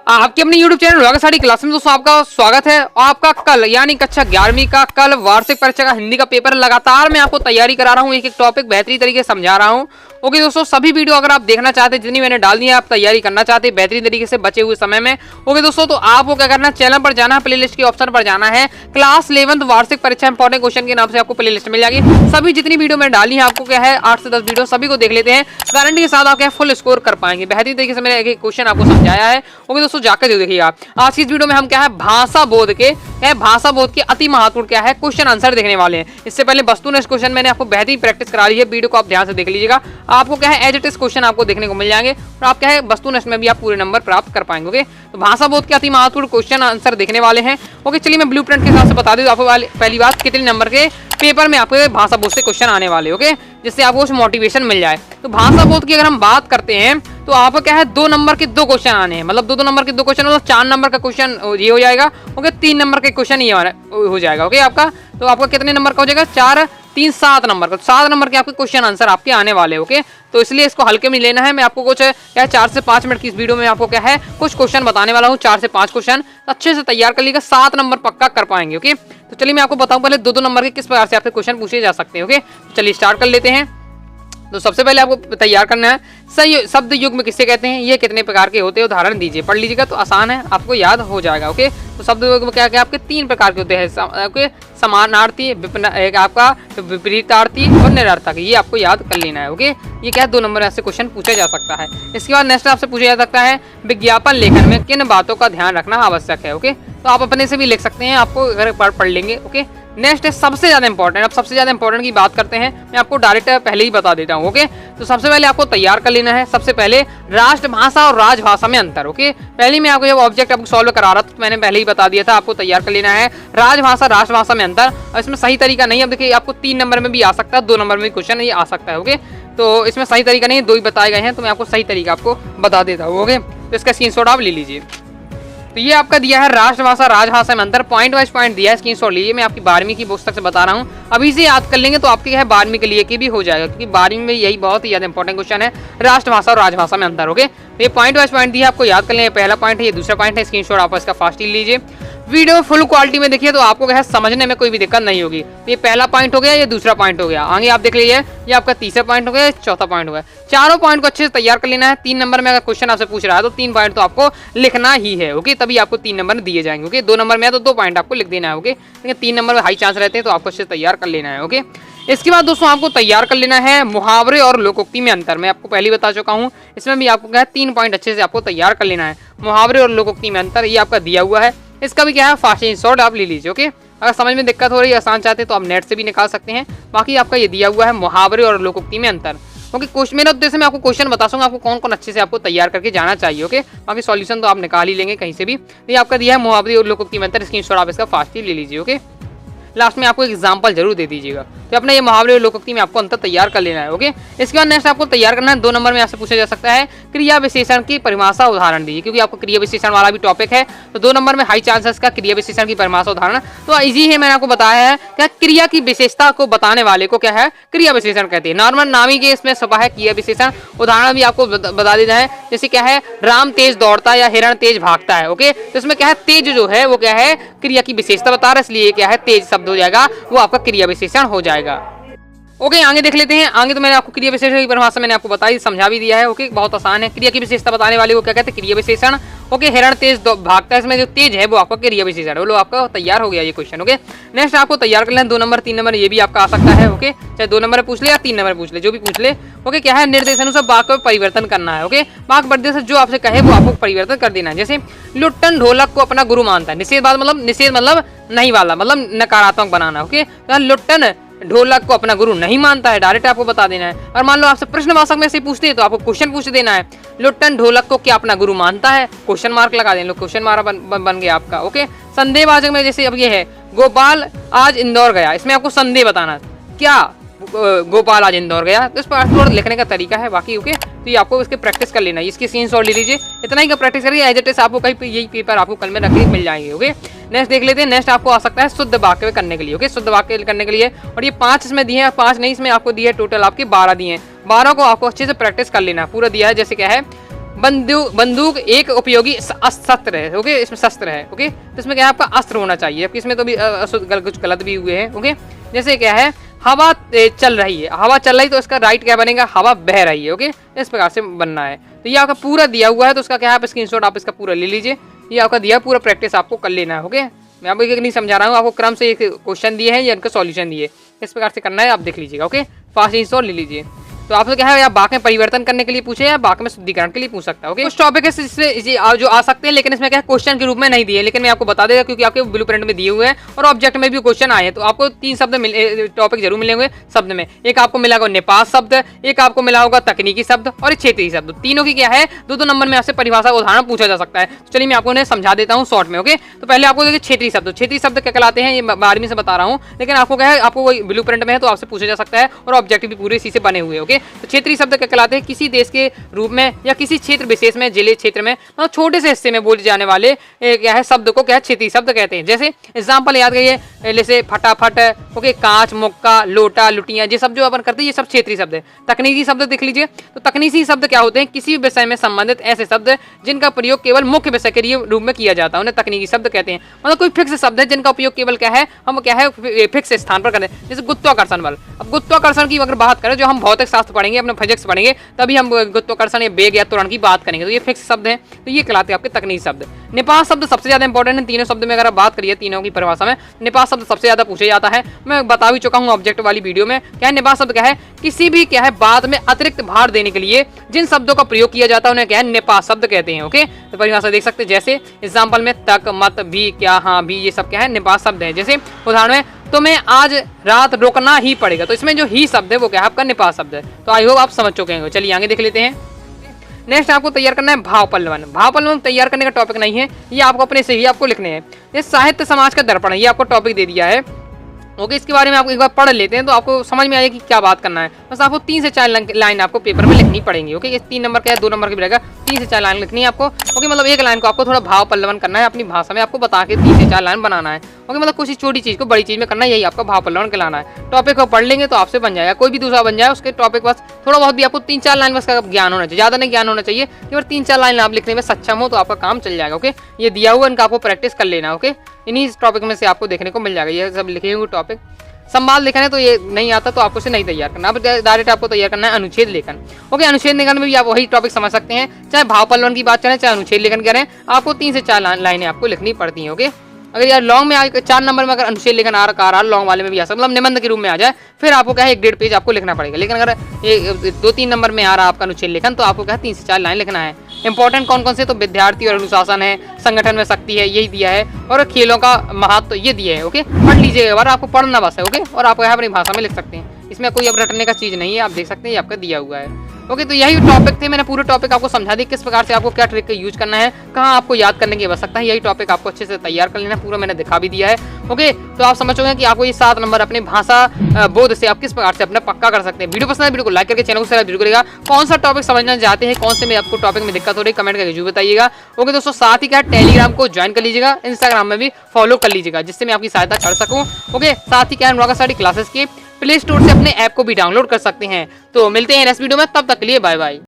आपके अपने YouTube channel रोगा स्टडी क्लास में दोस्तों आपका स्वागत है। और आपका कल यानी कक्षा 11वीं का कल वार्षिक परीक्षा का हिंदी का पेपर लगातार मैं आपको तैयारी करा रहा हूँ, एक एक टॉपिक बेहतरीन तरीके से समझा रहा हूँ। ओके दोस्तों, सभी वीडियो अगर आप देखना चाहते हैं, जितनी मैंने डाल दी है, आप तैयारी करना चाहते हैं बेहतरीन तरीके से बचे हुए समय में। ओके दोस्तों, तो आपको क्या करना है, चैनल पर जाना है, प्लेलिस्ट के ऑप्शन पर जाना है, क्लास 11th वार्षिक परीक्षा इंपॉर्टेंट क्वेश्चन के नाम से आपको प्लेलिस्ट मिल जाएगी। सभी जितनी वीडियो मैंने डाली है, आपको क्या है 8 से 10 वीडियो सभी को देख लेते हैं, गारंटी के साथ आप क्या फुल स्कोर कर पाएंगे। बेहतरीन तरीके से मैंने एक क्वेश्चन आपको समझाया है। ओके दोस्तों, जाकर जो देखिएगा आज की इस वीडियो में हम क्या है भाषा बोध के अति महत्वपूर्ण क्या है क्वेश्चन आंसर देखने वाले हैं। इससे पहले वस्तुनिष्ठ क्वेश्चन मैंने आपको बेहतरीन प्रैक्टिस करा ली है, वीडियो को आप ध्यान से देख लीजिएगा। आपको क्या है एज इट इज क्वेश्चन आपको देखने को मिल जाएंगे और आप क्या है वस्तुनिष्ठ में भी आप पूरे नंबर प्राप्त कर पाएंगे। ओके, तो भाषा बोध के अति महत्वपूर्ण क्वेश्चन आंसर देखने वाले हैं। ओके, चलिए मैं ब्लूप्रिंट के हिसाब से बता दूं आपको पहली बात कितने नंबर के पेपर में आपको भाषा बोध से क्वेश्चन आने वाले। ओके, जिससे आपको कुछ मोटिवेशन मिल जाए। तो भाषा बोध की अगर हम बात करते हैं तो आपको क्या है 2 नंबर के 2 क्वेश्चन आने हैं, मतलब 2 नंबर के 2 क्वेश्चन, मतलब 4 नंबर का क्वेश्चन ये हो जाएगा। ओके, 3 नंबर के क्वेश्चन ये हो जाएगा। ओके, आपका तो आपका कितने नंबर का हो जाएगा 4 3 7 नंबर का, 7 नंबर के आपके क्वेश्चन आंसर आपके आने वाले। ओके, तो इसलिए इसको हल्के में लेना है। मैं आपको कुछ क्या है 4 से 5 मिनट की इस वीडियो में आपको क्या है कुछ क्वेश्चन बताने वाला हूँ। 4 से 5 क्वेश्चन अच्छे से तैयार कर लीजिएगा, 7 नंबर पक्का कर पाएंगे। ओके, तो चलिए मैं आपको बताऊं पहले 2 नंबर के किस प्रकार से आपके क्वेश्चन पूछे जा सकते हैं। ओके, तो चलिए स्टार्ट कर लेते हैं। तो सबसे पहले आपको तैयार करना है सही शब्द युग्म किससे कहते हैं, ये कितने प्रकार के होते हैं, उदाहरण दीजिए, पढ़ लीजिएगा तो आसान है, आपको याद हो जाएगा। ओके, तो शब्द युग्म क्या क्या आपके 3 प्रकार के होते हैं, समानार्थी, एक आपका विपरीतार्थी और निरर्थक, ये आपको याद कर लेना है। ओके, ये क्या है 2 नंबर ऐसे क्वेश्चन पूछा जा सकता है। इसके बाद नेक्स्ट आपसे पूछा जा सकता है विज्ञापन लेखन में किन बातों का ध्यान रखना आवश्यक है। ओके, तो आप अपने से भी लिख सकते हैं, आपको अगर पढ़ लेंगे। ओके, नेक्स्ट है सबसे ज्यादा इंपॉर्टेंट। अब सबसे ज्यादा इंपॉर्टेंट की बात करते हैं, मैं आपको डायरेक्ट पहले ही बता देता हूँ। ओके, तो सबसे पहले आपको तैयार कर लेना है सबसे पहले राष्ट्रभाषा और राजभाषा में अंतर। ओके, पहले मैं आपको जब ऑब्जेक्ट आपको सॉल्व करा रहा था तो मैंने पहले ही बता दिया था, आपको तैयार कर लेना है राजभाषा राष्ट्रभाषा में अंतर। और इसमें सही तरीका नहीं, अब देखिए आपको 3 नंबर में भी आ सकता है, 2 नंबर में क्वेश्चन ये आ सकता है। ओके, तो इसमें सही तरीका नहीं, 2 ही बताए गए हैं, तो मैं आपको सही तरीका आपको बता देता हूँ। ओके, तो इसका स्क्रीनशॉट आप ले लीजिए। तो ये आपका दिया है राष्ट्रभाषा राजभाषा में अंतर, पॉइंट वाइज पॉइंट दिया है, स्क्रीनशॉट लीजिए। मैं आपकी 12वीं की पुस्तक से बता रहा हूँ, अभी से याद कर लेंगे तो आपके क्या है 12वीं के लिए की भी हो जाएगा, क्योंकि 12वीं में यही बहुत ही ज्यादा इंपॉर्टेंट क्वेश्चन है राष्ट्रभाषा और राजभाषा में अंतर। ओके, तो ये पॉइंट वाइज पॉइंट दिया, आपको याद कर लेंगे, पहला पॉइंट है, ये दूसरा पॉइंट है, स्क्रीनशॉट आप इसका फास्ट ही लीजिए। वीडियो फुल क्वालिटी में देखिए तो आपको क्या है समझने में कोई भी दिक्कत नहीं होगी। तो ये पहला पॉइंट हो गया, ये दूसरा पॉइंट हो गया, आगे आप देख लीजिए, ये आपका तीसरा पॉइंट हो गया, चौथा पॉइंट हो गया। चारों पॉइंट को अच्छे से तैयार कर लेना है। 3 नंबर में अगर क्वेश्चन आपसे पूछ रहा है तो 3 पॉइंट तो आपको लिखना ही है। ओके, तभी आपको 3 नंबर दिए जाएंगे। ओके, 2 नंबर में है तो 2 पॉइंट आपको लिख देना है। ओके, लेकिन 3 नंबर में हाई चांस रहते हैं, तो आपको अच्छे से तैयार कर लेना है। ओके, इसके बाद दोस्तों आपको तैयार कर लेना है मुहावरे और लोकोक्ति में अंतर। मैं आपको पहले बता चुका हूँ, इसमें भी आपको क्या है 3 पॉइंट अच्छे से आपको तैयार कर लेना है। मुहावरे और लोकोक्ति में अंतर ये आपका दिया हुआ है, इसका भी क्या है फास्ट स्क्रीनशॉट आप ले लीजिए। ओके, अगर समझ में दिक्कत हो रही है, आसान चाहते हैं तो आप नेट से भी निकाल सकते हैं। बाकी आपका ये दिया हुआ है मुहावरे और लोकोक्ति में अंतर। ओके, क्वेश्चन मेरा उद्देश्य मैं आपको क्वेश्चन बता दूंगा, आपको कौन कौन अच्छे से आपको तैयार करके जाना चाहिए। ओके, बाकी सॉल्यूशन तो आप निकाल ही लेंगे कहीं से भी। ये आपका दिया है मुहावरे और लोकोक्ति में अंतर, स्क्रीनशॉट आप इसका फास्ट ही ले लीजिए। ओके, लास्ट में आपको एक एग्जाम्पल जरूर दे दीजिएगा, तो अपने ये मुहावरे और लोकोक्ति में आपको अंतर तैयार कर लेना है। ओके, इसके बाद नेक्स्ट आपको तैयार करना है 2 नंबर में आपसे पूछा जा सकता है क्रिया विशेषण की परिभाषा उदाहरण दीजिए, क्योंकि आपको क्रिया विशेषण वाला भी टॉपिक है, तो 2 नंबर में हाई चांसेस का क्रिया विशेषण की परिभाषा उदाहरण। तो इजी है, मैंने आपको बताया है क्या क्रिया की विशेषता को बताने वाले को क्या है क्रिया विशेषण कहते हैं। नॉर्मल नामी के इसमें छपा है क्रिया विशेषण, उदाहरण भी आपको बता देना है, जैसे क्या है राम तेज दौड़ता या हिरण तेज भागता है। ओके, तो इसमें क्या है तेज जो है वो क्या है क्रिया की विशेषता बता रहा है, इसलिए क्या है तेज शब्द हो जाएगा, वो आपका क्रिया विशेषण हो जाएगा। ओके, आगे देख लेते हैं। आगे तो मैंने आपको क्रिया विशेषण की परिभाषा मैंने आपको बताई, समझा भी दिया है। ओके, बहुत आसान है, क्रिया की विशेषता बताने वाले को क्या कहते हैं क्रिया विशेषण। ओके, हिरण तेज भागता है, इसमें जो तेज है वो आपका क्रिया विशेषण है। बोलो आपका तैयार हो गया ये क्वेश्चन। ओके, नेक्स्ट आपको तैयार कर लेना 2 नंबर 3 नंबर, ये भी आपका आ सकता है। ओके, चाहे 2 नंबर पूछ ले या 3 नंबर पूछ ले, जो भी पूछ ले। ओके, क्या है निर्देशानुसार वाक्य में परिवर्तन करना है। ओके, वाक्य निर्देश जो आपसे कहे वो आपको परिवर्तन कर देना है। जैसे लुट्टन ढोलक को अपना गुरु मानता है, निषेध मतलब नहीं वाला, मतलब नकारात्मक बनाना। ओके, तो लुट्टन ढोलक को अपना गुरु नहीं मानता है, डायरेक्ट आपको बता देना है। और मान लो आपसे प्रश्नवाचक में से पूछते हैं तो आपको क्वेश्चन पूछ देना है, लुट्टन ढोलक को क्या अपना गुरु मानता है, क्वेश्चन मार्क लगा देना, क्वेश्चन मार्क बन गया आपका। ओके, संदेहवाचक में जैसे अब ये है गोपाल आज इंदौर गया, इसमें आपको संदेह बताना क्या गोपाल आज इंदौर गया, तो इस पर लिखने का तरीका है बाकी। ओके, तो ये आपको इसके प्रैक्टिस कर लेना है, इसकी स्क्रीनशॉट ले लीजिए, इतना ही का प्रैक्टिस करिए, एज इट इज आपको कहीं यही पेपर आपको कल में रख मिल जाएंगे। ओके, नेक्स्ट देख लेते हैं। नेक्स्ट आपको आ सकता है शुद्ध वाक्य करने के लिए। ओके, शुद्ध वाक्य करने के लिए, और ये 5 इसमें दिए हैं, 5 नहीं इसमें आपको दिए है टोटल आपके 12 दिए हैं, 12 को आपको अच्छे से प्रैक्टिस कर लेना है। पूरा दिया है, जैसे क्या है बंदूक एक उपयोगी शस्त्र है। ओके, इसमें शस्त्र है। ओके, तो इसमें क्या है आपका अस्त्र होना चाहिए। अब इसमें तो भी कुछ गलत भी हुए हैं। ओके, जैसे क्या है हवा चल रही है, हवा चल रही तो इसका राइट क्या बनेगा, हवा बह रही है। ओके, इस प्रकार से बनना है। तो ये आपका पूरा दिया हुआ है, तो उसका क्या है आप स्क्रीनशॉट आप इसका पूरा ले लीजिए। ये आपका दिया पूरा प्रैक्टिस आपको कर लेना है। ओके, मैं आपको एक नहीं समझा रहा हूँ, आपको क्रम से एक क्वेश्चन दिए हैं या इनका सॉल्यूशन दिए, इस प्रकार से करना है, आप देख लीजिएगा। ओके, फास्ट इंस्टॉल ले लीजिए। तो आपसे क्या है या बाक में परिवर्तन करने के लिए पूछे या बाक में शुद्धिकरण के लिए पूछ सकता है। ओके, कुछ टॉपिक है जो आ सकते हैं, लेकिन इसमें क्या है क्वेश्चन के रूप में नहीं दिए, लेकिन मैं आपको बता देगा क्योंकि आपके ब्लूप्रिंट में दिए हुए हैं और ऑब्जेक्ट में भी क्वेश्चन आए हैं। तो आपको 3 शब्द टॉपिक जरूर मिलेंगे शब्द में। एक आपको मिला होगा निपात शब्द, एक आपको मिला होगा तकनीकी शब्द और एक क्षेत्रीय शब्द। तीनों की क्या है 2-2 नंबर में आपसे परिभाषा उदाहरण पूछा जा सकता है। तो चलिए मैं आपको उन्हें समझा देता हूँ शॉर्ट में। ओके, तो पहले आपको देखिए क्षेत्रीय शब्द। क्षेत्रीय शब्द क्या कहलाते हैं ये 12वीं से बता रहा हूँ, लेकिन आपको क्या है आपको वही ब्लूप्रिंट में है तो आपसे पूछा जा सकता है और ऑब्जेक्टिव भी पूरे इसी से बने हुए। ओके, तो क्षेत्रीय शब्द क्या कहलाते हैं किसी देश के रूप में या किसी क्षेत्र विशेष में, जिले क्षेत्र में मतलब छोटे से हिस्से में बोले जाने वाले क्या है शब्द को क्या क्षेत्रीय शब्द कहते हैं। जैसे एग्जांपल याद करिए, जैसे फटाफट, ओके, कांच, मुक्का, लोटा, लुटियां, ये सब जो अपन करते हैं ये सब क्षेत्रीय शब्द है। तकनीकी शब्द देख लीजिए, तो तकनीकी शब्द क्या होते हैं किसी विषय में संबंधित ऐसे शब्द जिनका प्रयोग केवल मुख्य विषय के रूप में किया जाता है, उन्हें तकनीकी शब्द कहते हैं। मतलब कोई फिक्स शब्द है जिनका उपयोग केवल क्या है हम क्या है फिक्स स्थान पर करते हैं। जैसे गुरुत्वाकर्षण बल। अब गुरुत्वाकर्षण की अगर बात करें जो हम भौतिक शास्त्र पढ़ेंगे, अपने फिजिक्स पढ़ेंगे, तभी हम गुरुत्वाकर्षण या वेग या त्वरण की बात करेंगे, तो ये फिक्स शब्द हैं, तो ये कहलाते हैं आपके तकनीकी शब्द। निपात शब्द सबसे ज्यादा इंपॉर्टेंट है। तीनों शब्द में अगर आप बात करिए तीनों की परिभाषा में निपात शब्द सबसे ज्यादा पूछा जाता है। मैं बता भी चुका हूँ ऑब्जेक्ट वाली वीडियो में। क्या है निपात शब्द क्या है किसी भी क्या है बात में अतिरिक्त भार देने के लिए जिन शब्दों का प्रयोग किया जाता है उन्हें क्या है निपात शब्द कहते हैं। ओके, तो परिभाषा देख सकते हैं, जैसे एग्जाम्पल में तक, मत, भी, क्या, हाँ, भी, ये सब क्या है निपात शब्द है। जैसे उदाहरण में तुम्हें आज रात रुकना ही पड़ेगा, तो इसमें जो ही शब्द है वो क्या है आपका निपात शब्द है। तो आई होप आप समझ चुके हैं। चलिए आगे देख लेते हैं। नेक्स्ट आपको तैयार करना है भाव पल्लवन। भाव पल्लवन तैयार करने का टॉपिक नहीं है, ये आपको अपने से ही आपको लिखने हैं। ये साहित्य समाज का दर्पण है, ये आपको टॉपिक दे दिया है। ओके, इसके बारे में आप एक बार पढ़ लेते हैं तो आपको समझ में आएगा कि क्या बात करना है। बस आपको 3 से 4 लाइन आपको पेपर में लिखनी पड़ेंगी। ओके, ये 3 नंबर का है, 2 नंबर की रहेगा, 3 से 4 लाइन लिखनी है आपको। ओके, मतलब एक लाइन को आपको थोड़ा भाव पल्लवन करना है, अपनी भाषा में आपको बता के 3 से 4 लाइन बनाना है। ओके, मतलब कुछ छोटी चीज को बड़ी चीज में करना है, यही आपका भाव पल्लवन कहलाना है। टॉपिक को पढ़ लेंगे तो आपसे बन जाएगा, कोई भी दूसरा बन जाए उसके टॉपिक बस थोड़ा बहुत भी आपको 3-4 लाइन बस का ज्ञान होना चाहिए, ज्यादा नहीं ज्ञान होना चाहिए। केवल 3-4 लाइन आप लिखने में सक्षम हो तो आपका काम चल जाएगा। ओके, ये दिया हुआ इनका आपको प्रैक्टिस कर लेना। ओके, इन्हीं टॉपिक में से आपको देखने को मिल जाएगा, ये सब लिखे हुए टॉपिक। संवाद लेखन है तो ये नहीं आता तो आपको इसे नहीं तैयार करना, अब डायरेक्ट आपको तैयार करना है अनुच्छेद लेखन। ओके, अनुच्छेद लेखन में भी आप वही टॉपिक समझ सकते हैं, चाहे भाव पल्लवन की बात करें चाहे अनुच्छेद लेखन करें, आपको 3 से 4 लाइनें आपको लिखनी पड़ती हैं। ओके, अगर यार लॉन्ग में 4 नंबर में अगर अनुच्छेद लेखन आ रहा लॉन्ग वाले में भी आ सकता, मतलब निबंध के रूप में आ जाए, फिर आपको क्या है 1-1.5 पेज आपको लिखना पड़ेगा। लेकिन अगर ये 2-3 नंबर में आ रहा आपका अनुच्छेद लेखन तो आपको क्या है 3 से 4 लाइन लिखना है। इंपॉर्टेंट कौन कौन से, तो विद्यार्थी और अनुशासन है, संगठन में शक्ति है, यही दिया है, और खेलों का महत्व ये दिया है। ओके, पढ़ लीजिएगा एक बार, आपको पढ़ना बस है। ओके, और आप अपनी भाषा में लिख सकते हैं, इसमें कोई अब रटने का चीज नहीं है, आप देख सकते हैं ये आपका दिया हुआ है। ओके, तो यही टॉपिक थे, मैंने पूरे टॉपिक आपको समझा दी किस प्रकार से आपको क्या ट्रिक का यूज करना है, कहाँ आपको याद करने की आवश्यकता है, यही टॉपिक आपको अच्छे से तैयार कर लेना, पूरा मैंने दिखा भी दिया है। ओके, तो आप समझ चुके हैं कि आपको ये 7 नंबर अपने भाषा बोध से आप किस प्रकार से अपना पक्का कर सकते हैं। वीडियो पसंद है वीडियो को लाइक करके चैनल को सब्सक्राइब जरूर करेगा। कौन सा टॉपिक समझना चाहते हैं, कौन से में आपको टॉपिक में दिक्कत हो रही है, कमेंट करके जरूर बताइएगा। ओके दोस्तों, साथ ही क्या टेलीग्राम को ज्वाइन कर लीजिएगा, इंस्टाग्राम में भी फॉलो कर लीजिएगा, जिससे मैं आपकी सहायता कर सकूँ। ओके, साथ ही क्या अनुराग स्टडी क्लासेस के प्ले स्टोर से अपने ऐप को भी डाउनलोड कर सकते हैं। तो मिलते हैं नेक्स्ट वीडियो में, तब तक के लिए बाय बाय।